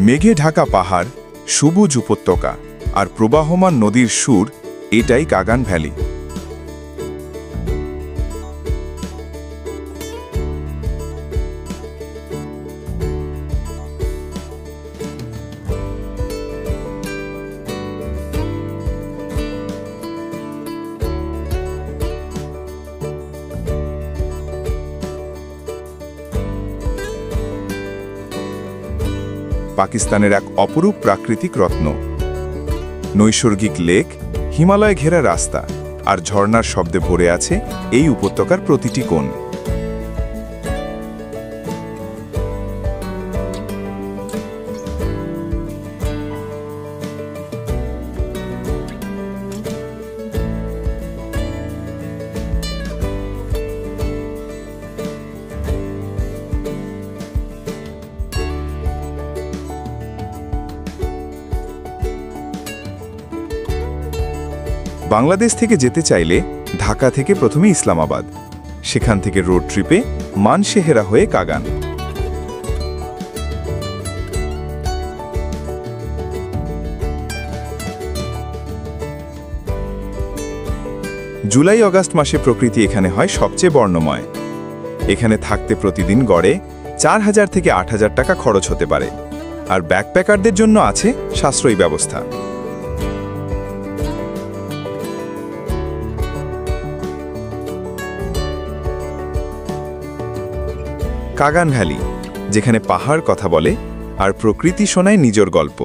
মেঘে ঢাকা পাহাড়, সবুজ উপত্যকা আর প্রবাহমান নদীর সুর, এটাই কাগান ভ্যালি। পাকিস্তানের এক অপরূপ প্রাকৃতিক রত্ন। নৈসর্গিক লেক, হিমালয় ঘেরা রাস্তা আর ঝর্ণার শব্দে ভরে আছে এই উপত্যকার প্রতিটি কোণ। বাংলাদেশ থেকে যেতে চাইলে ঢাকা থেকে প্রথমে ইসলামাবাদ, সেখান থেকে রোড ট্রিপে মানসেহেরা হয়ে কাগান। জুলাই অগাস্ট মাসে প্রকৃতি এখানে হয় সবচেয়ে বর্ণময়। এখানে থাকতে প্রতিদিন গড়ে 4000 থেকে 8000 টাকা খরচ হতে পারে, আর ব্যাকপ্যাকারদের জন্য আছে সাশ্রয়ী ব্যবস্থা। কাগান ভ্যালি, যেখানে পাহাড় কথা বলে আর প্রকৃতি শোনায় নিজের গল্প।